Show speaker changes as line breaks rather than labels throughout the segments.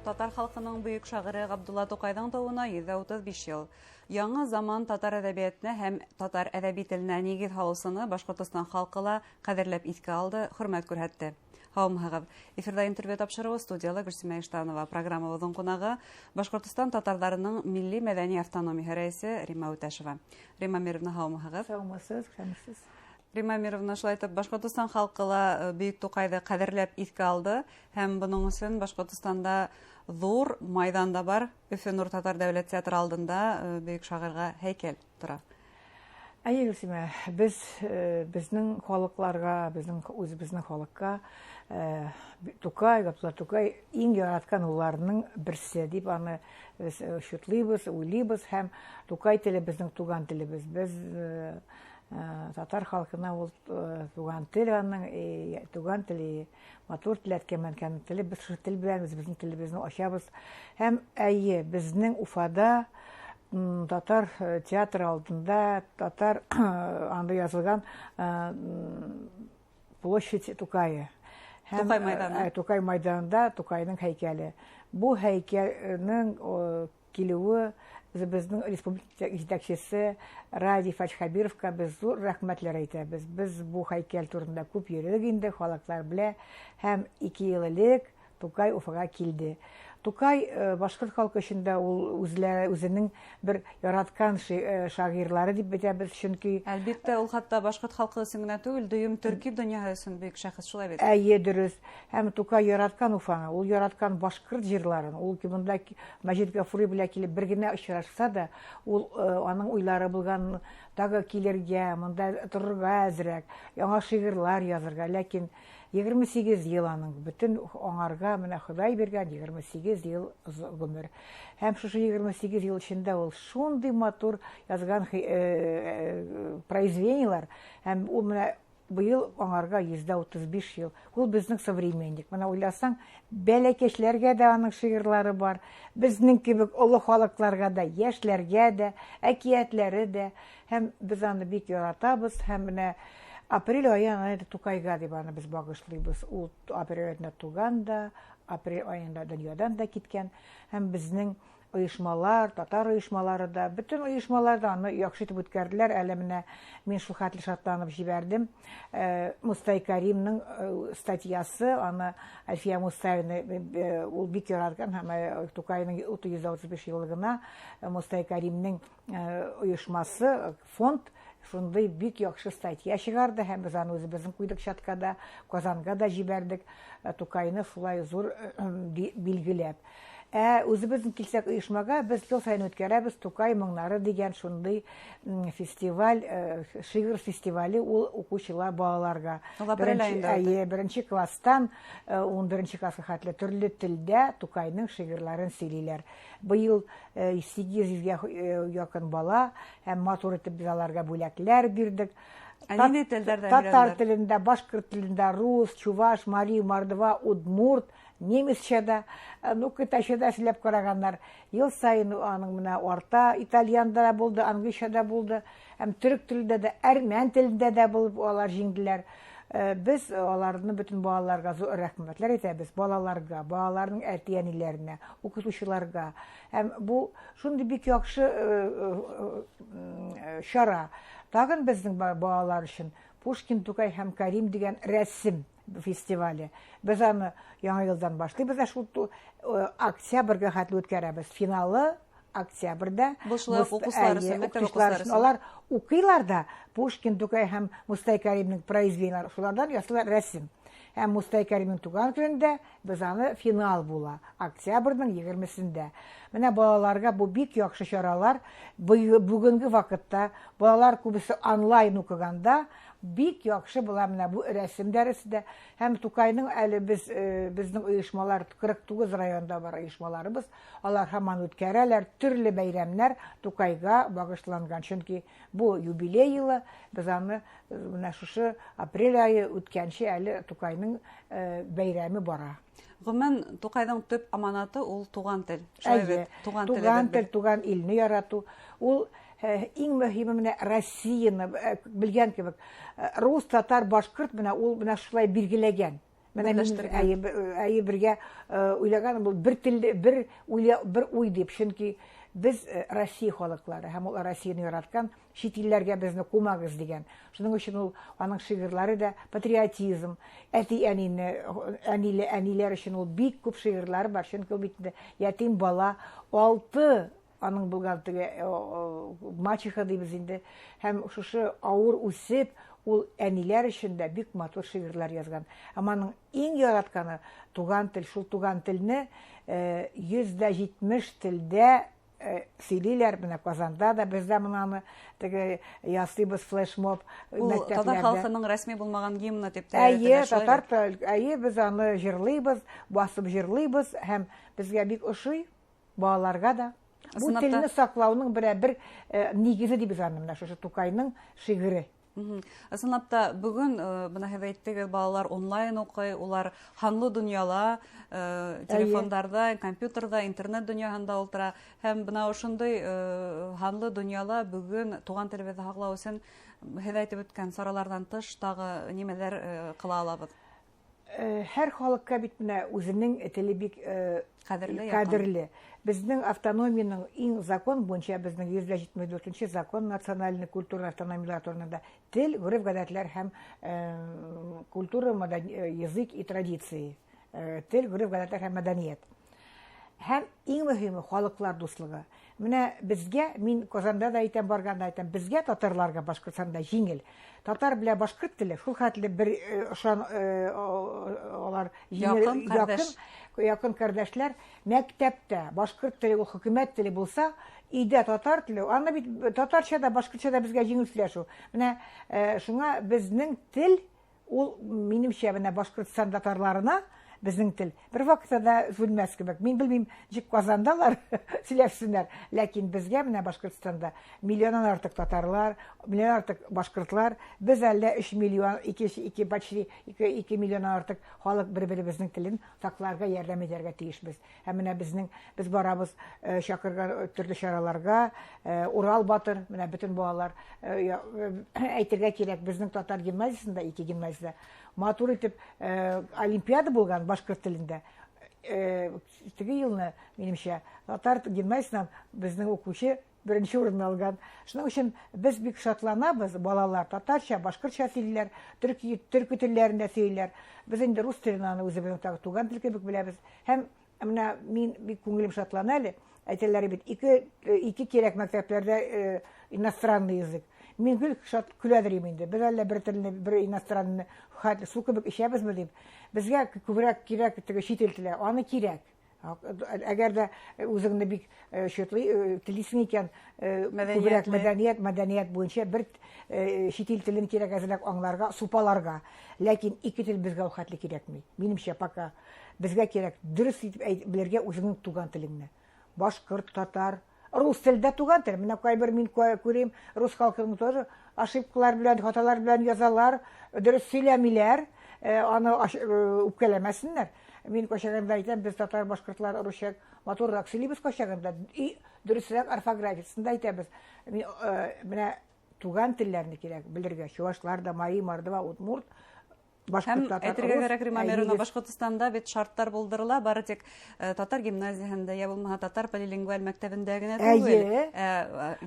Татар халкының бөек шагыйре Габдулла Тукайның тууына 135 ел. Яңа заман татар әдәбиятына һәм татар әдәби теленә нигез салусыны Башкортстан халкы кадерләп искә алды, хөрмәт күрсәтте. Һаумыгыз. Эфирда интервью тапшыруы студиялы Гөлсимә Иштанова. Программабызның кунагы Башкортстан татарларының милли мәдәни автономия рәисе Рима Үтәшева. Рима Мировна, һаумыгыз.
Һаумысыз, хәмсез.
Рима Мировна, шулай итеп Башкортстан халкы бөек Тукайды кадерләп искә алды һәм буның өчен Башкортстанда зур майданда бар Өфе Нур татар дәүләт театры алдында бөек шагыйрьгә һәйкәл тора.
Әйе, Гөлсимә, безнең халыкларга, безнең халыкка Тукай, Габдулла Тукай иң яраткан улларның берсе дип аны шутлыйбыз, уйлыйбыз һәм Тукай теле безнең туган телебез. Без татар халкына ул туган тел, аның туган теле, матур теләткән теле, без шул тел белән безнең телебезне ачабыз. Һәм әйе, безнең Уфада татар театры алдында, татар анда язылган площадь Тукая.
Тукай мәйданы.
Тукай мәйданында Тукайның һәйкәле. Бу һәйкәлнең килүе безнең республика җитәкчесе Ради Фатхабировка без зур рәхмәтләр әйтәбез. Без бу һәйкәл турында күп йөрдек инде, халыклар белә, һәм 2 ел элек Тукай Уфага килде. Тукай башкорт халкы өчендә ул үзенең бер яраткан шагыйрьләре дип әйтәбез, чөнки
әлбәттә ул хәтта башкорт халкы өчен генә түгел, дөем төрки дөньясы өчен бөек шәхес, шулай бит.
Әйе, дөрес. Һәм Тукай яраткан Уфаны, ул яраткан башкорт җирларын, ул монда Мәҗит Гафури белән килеп бер генә очрашса да, ул аның уйлары булган тагы килергә, монда торырга әзрәк, яңа шигырьләр язарга, ләкин 28 ел аның бөтен аңарга менә Ходай биргән 28 ел гомер. Һәм шушы 28 ел эчендә ул шундый матур язган произведениелар, һәм ул менә быел аңарга 135 ел. Ул безнең современник. Менә уйласаң, бәләкәчләргә дә аның шигырьләре бар. Безнең кебек олы халыкларга да, яшьләргә дә, әкиятләре дә. Һәм без аны бик яратабыз, һәм менә апрель айында Тукайга дип аны без багышлыйбыз. Ул апрель айында туган да, апрель айында дөньядан да киткән. Һәм безнең оешмалар, татар оешмалары да, бөтен оешмалар да аны яхшы итеп үткәрделәр. Әле менә мин шул хәтле шатланып җибәрдем. Мустай Кәримнең статьясы, аны Альфия Мустаевна ул бик яраткан, һәм Тукайның 135 еллыгына Мустай Кәримнең оешмасы, фонд шундай бик яхшы статья чыгарды, һәм без аны үзебезнең куйдык чаткада, Казанга да җибәрдек, Тукайны шулай зур билгеләп. Үзебезнең килсәк оешмага, без ел сайын үткәрәбез Тукай моңнары дигән шундый фестиваль, шигырь фестивале, ул укучылар балаларга. Беренче класстан 11 класска хәтле төрле телдә Тукайның шигырьләрен сөйлиләр. Быел 800-гә якын бала, һәм матур итеп без аларга бүләкләр бирдек. Татар телендә, башкорт телендә, рус, чуваш, мари, мордва, удмурт, немецчә дә, кытайча да сөйләп караганнар. Ел сайын аның менә орта итальянда да булды, английча да булды, һәм төрек телендә дә, әрмән телендә дә булып алар җиңделәр. Без аларны бөтен балаларга зур рәхмәтләр әйтәбез, балаларга, балаларның әти-әниләренә, укытучыларга. Һәм бу шундый бик яхшы чара. Тагын безнең балалар өчен Пушкин, Тукай һәм Кәрим дигән рәсем фестивале. Без аны яңа елдан башлыйбыз, шул октябрьгә хәтле үткәрәбез. Финалы октябрьдә. Алар укыйлар да Пушкин, Тукай һәм Мустай Кәримнең произведениеләре, шулардан ясалган рәсем. Һәм Мустай Кәримнең туган көндә без аны финал була, октябрьнең 20-сендә. Менә балаларга бу бик яхшы чаралар. Бүгенге вакытта балалар күбесе онлайн укыганда бик яхшы була менә бу рәсем дәресе. Һәм Тукайның әле безнең оешмалар 49 районда бар оешмаларыбыз. Алар һаман үткәрәләр төрле бәйрәмнәр Тукайга багышланган. Чөнки бу юбилей елы, без аны менә шушы апрель айы үткәнче әле Тукайның бәйрәме бара.
Гомумән Тукайның төп аманаты ул туган тел.
Туган тел, туган илне ярату. Ул иң мөһиме менә Россияны белгән кебек, рус, татар, башкорт менә ул менә шулай билгеләгән. әйе бергә уйлаган бул бер телде бер уй дип, чөнки без Россия халыклары һәм ул Россияны яраткан чит илләргә безне кумагыз дигән. Шуның өчен ул аның шигырьләре да патриотизм, әниләр өчен ул бик күп шигырьләре бар. Чөнки ул бит ятим бала 6 аның булган теге мачеха дибез инде һәм шушы авыр үсеп ул әниләр өчен дә бик матур шигырьләр язган. Аның иң яратканы туган тел, шул туган телне 170 телдә сөйлиләр. Менә Казанда да бездә монаны теге ясыйбыз флешмоб
мәктәпләрдә. Татар халкының рәсми булмаган гимны дип
әйе, без аны җырлыйбыз, басып җырлыйбыз һәм безгә бик ошый, балаларга да. Бу телне саклауның бер нигезе дип язам менә шушы Тукайның шигыре.
Ысынлап та бүген бына һез әйттегез, балалар онлайн укый, улар ханлы дөньяла, телефондарда, компьютерда, интернет дөньяһында ултыра һәм бына ошондый ханлы дөньяла бүген туган телебезне саклау өчен һез әйтеп үткән саралардан тыш тагы нимәләр кыла алабыз?
Һәр халыкка бит менә үзенең теле бик кадерле. Безнең автономиянең иң закон буенча безнең 174 закон национальный культура автономияләре турында тел, гореф-гадәтләр һәм культура, язык и традиции. Тел, гореф-гадәтләр һәм мәдәният. Һәм иң мөһиме халыклар дуслыгы. Менә безгә, мин Казанда да әйтәм, барганда әйтәм, безгә татарларга Башкортстанда җиңел. Татар белән башкорт теле шул хәтле бер алар якын кардәшләр. Мәктәптә башкорт теле ул хөкүмәт теле булса, өйдә татар теле, аны бит татарча да башкортча да безгә җиңел сөйләшү. Менә шуңа безнең тел ул минемчә менә Башкортстан татарларына безнең тел бер вакытта да үзелмәс кебек. Мин белмим, җик Казандалар сөйләшсеннәр, ләкин безгә менә Башкортстанда миллионнан артык татарлар, миллионнан артык башкортлар, без әллә 3 миллион, 2 миллионнан артык халык бер-беребезнең телен сакларга ярдәм итәргә тиешбез. Һәм менә без барабыз чакырган төрле чараларга, Урал Батыр, менә бөтен балалар әйтергә кирәк, безнең татар гимназиясендә, 2 гимназиядә матур итеп олимпиада булган башкорт телендә. Теге елны, минемчә, татар гимназиясеннән безнең укучы беренче урынны алган. Шуның өчен без бик шатланабыз, балалар татарча, башкортча сөйлиләр, төрки телләрендә сөйлиләр. Без инде рус телен аны үзебезнең туган тел кебек беләбез. Һәм менә мин бик күңелем шатлана әле. Әйтәләр бит, ике кирәк мәктәпләрдә иностранный язык. Мин көләдерим инде. Без әллә бер телне, бер иностранны хәтле су кебек ишәбезме дип. Безгә күбрәк кирәк теге чит теле, аны кирәк. Әгәр дә үзеңне бик шутлый телисең икән, күбрәк мәдәният буенча бер чит телен кирәк әзрәк аңларга, супаларга. Ләкин 2 тел безгә хәтле кирәкми. Минемчә, пока безгә кирәк дөрес итеп белергә үзеңнең туган телеңне. Башкорт, татар, рус телдә туган тел. Менә кайбер мин күрим, рус халкының тоже ошибкалар белән, хаталар белән язалар, дөрес сөйләмиләр, аны үпкәләмәсеннәр. Мин кайчагында әйтәм, без татар, башкортлар русча матуррак сөйлибез кайчагында, дөресрәк орфографиясында әйтәбез. Менә туган телләрне кирәк белергә. Чуашлар да, Мари, Мордва, Удмурт, башкортлар.
Әйтергә кирәк, Римамировна, Башкортстанда бит шарттар булдырыла, бары тик татар гимназиясендә, я булмаса татар полилингваль мәктәбендә генә түгел.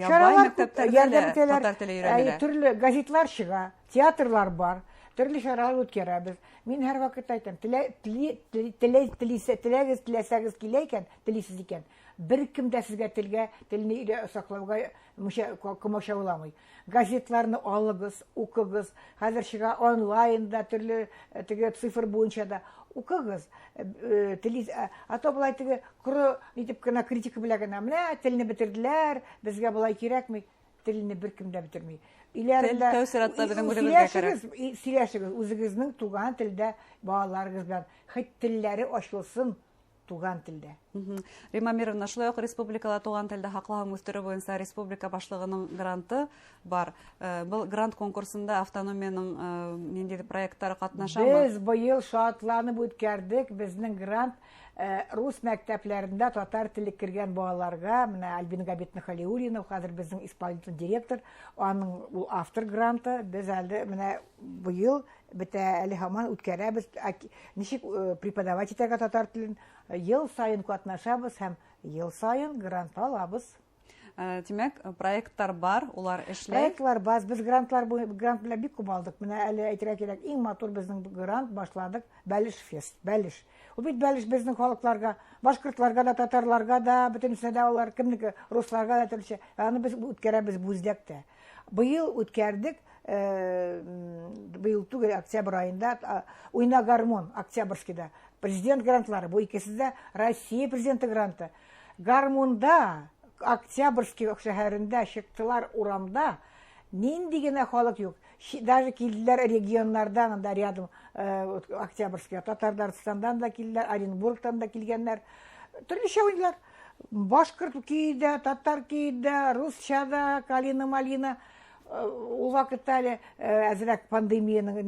Ябай мәктәпләрдә татар теле өйрәнелә.
Төрле газетлар чыга, театрлар бар. Төрле чаралар үткәрәбез. Мин һәр вакыт әйтәм, теләсәгез килә икән, телисез икән, беркем дә сезгә телне саклауга комачауламый. Газетларны алыгыз, укыгыз. Хәзер чыга онлайнда, төрле теге цифр буенча да укыгыз. Ато булай теге коры итеп кенә критика белән генә, менә телне бетерделәр, безгә булай кирәкми, телне беркем дә бетерми. Сөйләшегез, үзегезнең туган телдә балаларыгыз белән, хит телләре ачылсын туган телдә.
Римамировна, шулай ук республикала туган телдә хаклыгын үстерү буенча республика башлыгының гранты бар. Был грант конкурсында автономиянең нинди проектлары катнашамы?
Без быел шатланып үткәрдек. Безнең грант рус мәктәпләрендә татар теле кергән балаларга, менә Альбина Габитна Халиуллина, хәзер безнең исполнительный директор, аның ул автор гранты. Без әле менә быел бітә әле һаман үткәрәбез. Ничек преподавать итәргә татар телен ел сайын катнашабыз һәм ел сайын грант алабыз.
Тимәк, проекттар бар, улар эшләй.
Проектлар бар, біз грант белән бик күп алдык. Менә әле әйтергә кирәк, иң матур безнең грант башладык Бәлеш фест. Бәлеш. Ул бит Бәлеш безнең халыкларга, башкортларга да, татарларга да, бөтенесе дә алар, кемнеке, русларга да төрлечә. Аны без үткәрәбез Бүздәктә. Быел үткәрдек, быел түгел, октябрь айында Уйна гармон Октябрьскийда президент грантлары, бу икесе дә Россия президенты гранты. Гармонда Октябрьский шәһәрендә чыктылар урамда, нинди генә халык юк. Даже килделәр регионнардан, да рядом Октябрьский, Татарстандан да килделәр, Оренбургтан да килгәннәр. Төрлечә уйнлар. Башкорт көйдә, татар көйдә, русча да, Калина Малина. Ул вакытта әле әзрәк пандемияның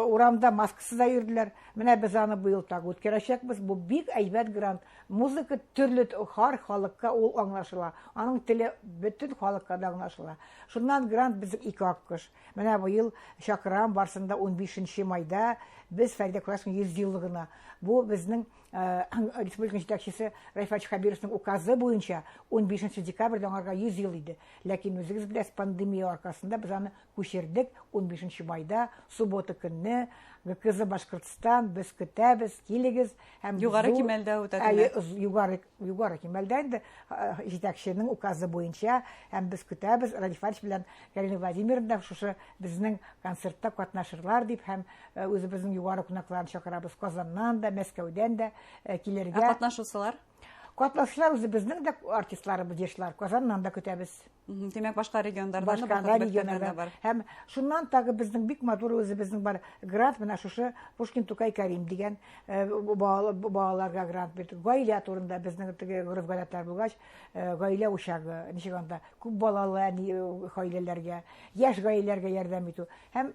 урамда маскасыз да йөрделәр. Менә без аны быел так үткәрәчәкбез. Бу бик әйбәт грант. Музыка төрле һәр халыкка ул аңлашыла. Аның теле бөтен халыкка да аңлашыла. Шуннан грант без 2 аккыш. Менә быел Шакрам барсында 15 майда без Фәридә Курашның 100 еллыгына. Бу безнең республика җитәкчесе Райфат Хабировның указы буенча 15 декабрьдә аңарга 100 ел иде. Ләкин үзегез беләсез, пандемия аркасында без аны күчердек 15 майда, суббота көнне. ГКЗ Башкортстан, без көтәбез, килегез.
Югары кимәлдә үтәдеме?
Югары кимәлдә инде җитәкченең указы буенча һәм без көтәбез. Радифович белән Галина Владимировна шушы безнең концертта катнашырлар дип һәм үзебезнең югары кунакларын чакырабыз. Казаннан да, Мәскәүдән да килергә.
Катнашучылар?
Катнашучылар үзебезнең дә артистларыбыз, яшьләр, Казаннан да көтәбез.
Демәк, башка регионнардан
да бар. Һәм шуннан тагы безнең бик матур үзебезнең бар грант, менә шушы Пушкин Тукай Карим дигән балаларга грант бирдек. Гаилә турында безнең теге гореф гадәтләр булгач, гаилә учагы, ничек анда күп балалы гаиләләргә, яшь гаиләләргә ярдәм итү. Һәм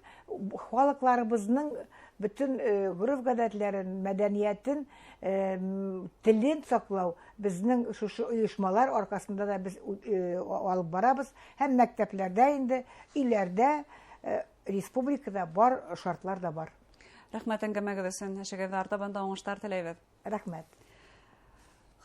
халыкларыбызның bütün гореф гадәтләрен, мәдәниятен, телен саклау безнең шушы оешмалар аркасында да без алып барабыз. Һәм мәктәпләрдә инде, иләрдә, республикада бар, шартлар да бар.
Рәхмәт әңгәмәгез өчен. Эшегездә артабан да уңышлар теләйбез.
Рәхмәт.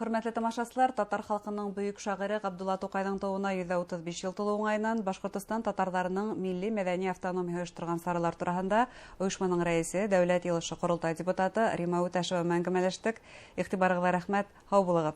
Хөрмәтле тамашачылар, татар халкының бөек шагыйре Габдулла Тукайның тууына 135 ел тулу уңаеннан Башкортстан татарларының милли мәдәни автономия оештырган саралар турында оешманың рәисе, Дәүләт Йылышы Корылтай депутаты Рима Үтәшева әңгәмәләштек. Игътибарыгызга рәхмәт. Һау булыгыз.